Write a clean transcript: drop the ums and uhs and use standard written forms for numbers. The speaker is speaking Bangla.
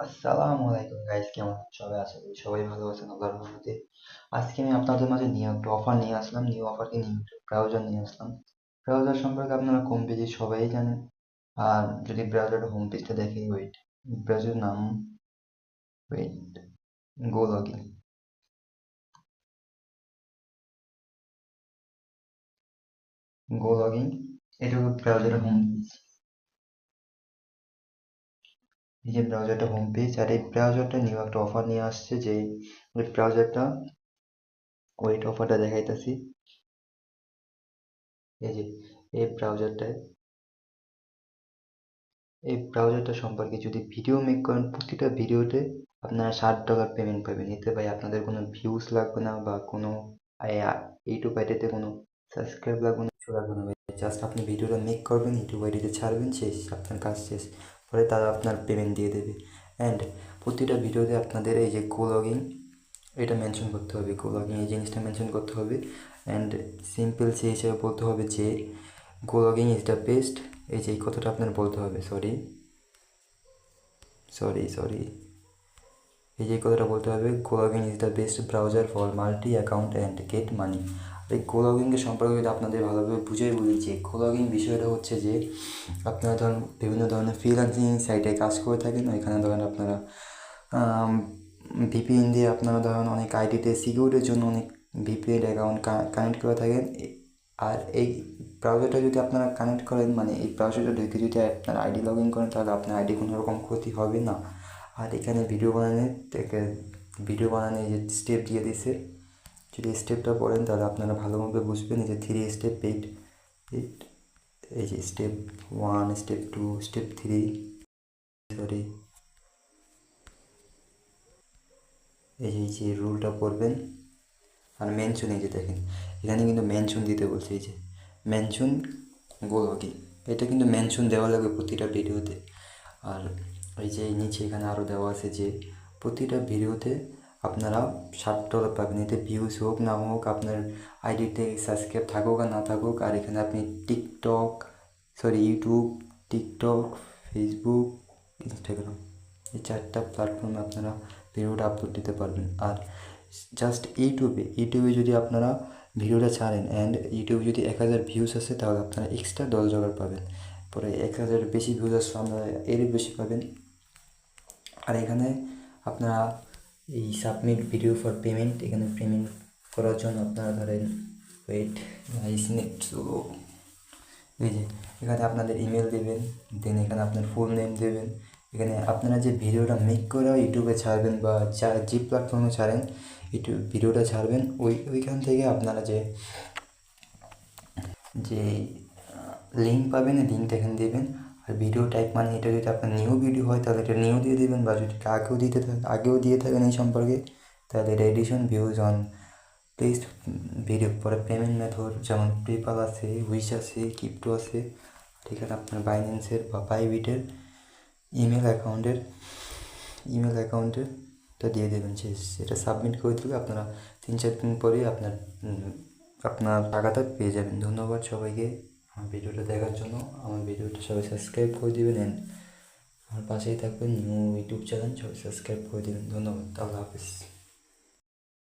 আসসালামু আলাইকুম গাইস, কেমন আছেন সবাই? আশা করি সবাই ভালো আছেন আল্লাহর রহমতে। আজকে আমি আপনাদের মাঝে নিউ একটা অফার নিয়ে আসলাম। নিউ অফারকে নিউ একটা ব্রাউজার নিয়ে আসলাম। ব্রাউজার সম্পর্কে আপনারা কম বেশি সবাই জানেন। আর যদি ব্রাউজারের হোম পেজটা দেখি, ওয়েট, ব্রাউজারের নাম, ওয়েট, গো লগইন। গো লগইন, এটা হলো ব্রাউজারের হোম পেজ। এই যে ব্রাউজারটা হোম পেজ, আর এই ব্রাউজারটা নিউ একটা অফার নিয়ে আসছে। যে ওই ব্রাউজারটা, ওয়েট, অফারটা দেখাইতেছি। এই যে এই ব্রাউজারটায়, এই ব্রাউজারটা সম্পর্কে যদি ভিডিও মেক করেন, প্রতিটা ভিডিওতে আপনারা $60 পেমেন্ট পাবেন। এতে ভাই আপনাদের কোনো ভিউজ লাগবে না, বা কোনো ইউটিউব আইডিতে কোনো সাবস্ক্রাইব লাগবে না, কিছু লাগবে না ভাই। জাস্ট আপনি ভিডিওটা মেক করবেন, ইউটিউব আইডিতে ছাড়বেন, শেষ, আপনার কাজ শেষ। পরে তারা আপনার পেমেন্ট দিয়ে দেবে। অ্যান্ড প্রতিটা ভিডিওতে আপনাদের এই যে গো লগইন, এটা মেনশন করতে হবে। গো লগইন এই জিনিসটা মেনশন করতে হবে। অ্যান্ড সিম্পল সেই হিসেবে বলতে হবে যে গো লগইন ইজ দ্য বেস্ট। এই যে এই কথাটা আপনার বলতে হবে। সরি সরি সরি এই যে কথাটা বলতে হবে, Go Login is the best browser for multi account and get money. এই গো লগইনকে সম্পর্কে যদি আপনাদের ভালোভাবে বুঝিয়ে বলি, যে গো লগইন বিষয়টা হচ্ছে যে আপনারা ধরুন বিভিন্ন ধরনের ফ্রিল্যান্সিং সাইটে কাজ করে থাকেন। ওইখানে ধরেন আপনারা ভিপিএন দিয়ে আপনারা ধরেন অনেক আইডিতে সিকিউরিটির জন্য অনেক ভিপিএন অ্যাকাউন্ট কানেক্ট করে থাকেন। আর এই ব্রাউজারটা যদি আপনারা কানেক্ট করেন, মানে এই ব্রাউজারটা ঢুকে যদি আপনার আইডি লগ ইন করেন, তাহলে আপনার আইডি কোনো রকম ক্ষতি হবে না। আর এখানে ভিডিও বানানোর যে স্টেপ দিয়ে দিছে, যদি স্টেপটা পড়েন তাহলে আপনারা ভালোভাবে বুঝবেন। এই যে 3 স্টেপ, এইট, এই যে স্টেপ 1, স্টেপ 2, স্টেপ 3, সরি, এই যে রুলটা পড়বেন। আর মেনশন, এই যে দেখেন এখানে কিন্তু মেনশন দিতে বলছে। এই যে মেনশন গো লগইন, এটা কিন্তু মেনশন দেওয়া লাগবে প্রতিটা ভিডিওতে। আর এই যে নিচে এখানে আরও দেওয়া আছে যে প্রতিটা ভিডিওতে আপনারা $60 পাবেন। এতে ভিউজ হোক না হোক, আপনার আইডিতে সাবস্ক্রাইব থাকুক আর না থাকুক। আর এখানে আপনি ইউটিউব, টিকটক, ফেসবুক, ইনস্টাগ্রাম, এই 4টা প্ল্যাটফর্মে আপনারা ভিডিওটা আপলোড দিতে পারবেন। আর জাস্ট ইউটিউবে যদি আপনারা ভিডিওটা ছাড়েন, অ্যান্ড ইউটিউবে যদি 1000 ভিউজ আসে, তাহলে আপনারা এক্সট্রা $10 পাবেন। পরে 1000 বেশি ভিউজ আসলে আপনারা এর বেশি পাবেন। আর এখানে আপনারা এই সাবমিট ভিডিও ফর পেমেন্ট, এখানে পেমেন্ট করার জন্য আপনারা ধরেন, ওয়েট, এই যে এখানে আপনাদের ইমেল দেবেন, দেন এখানে আপনার ফুল নেম দেবেন। এখানে আপনারা যে ভিডিওটা মেক করে ইউটিউবে ছাড়বেন, বা যে প্ল্যাটফর্মে ছাড়েন ইউটিউব ভিডিওটা ছাড়বেন, ওইখান থেকে আপনারা যে যে লিঙ্ক পাবেন, এই লিঙ্কটা এখানে দেবেন। আর ভিডিও টাইপ, মানে এটা যদি আপনার নিউ ভিডিও হয় তাহলে এটা নিউ দিয়ে দেবেন, বা যদি আগেও দিয়ে থাকেন এই সম্পর্কে, তাহলে এটা edition views on please video. পরে পেমেন্ট মেথড যেমন পেপাল আছে, উইশ আছে, ক্রিপ্টো আছে। ঠিকানা আপনার বাইন্যান্সের বা বাইবিটের ইমেল অ্যাকাউন্টেরটা দিয়ে দেবেন, শেষ। এটা সাবমিট করে দিলে আপনারা 3-4 দিন পরেই আপনার টাকাটা পেয়ে যাবেন। ধন্যবাদ সবাইকে আমার ভিডিওটা দেখার জন্য। আমার ভিডিওটা সবাই সাবস্ক্রাইব করে দেবেন, অ্যান্ড আমার পাশেই থাকবেন। নিউ ইউটিউব চ্যানেল সবাই সাবস্ক্রাইব করে দেবেন। ধন্যবাদ, আল্লাহ হাফিজ।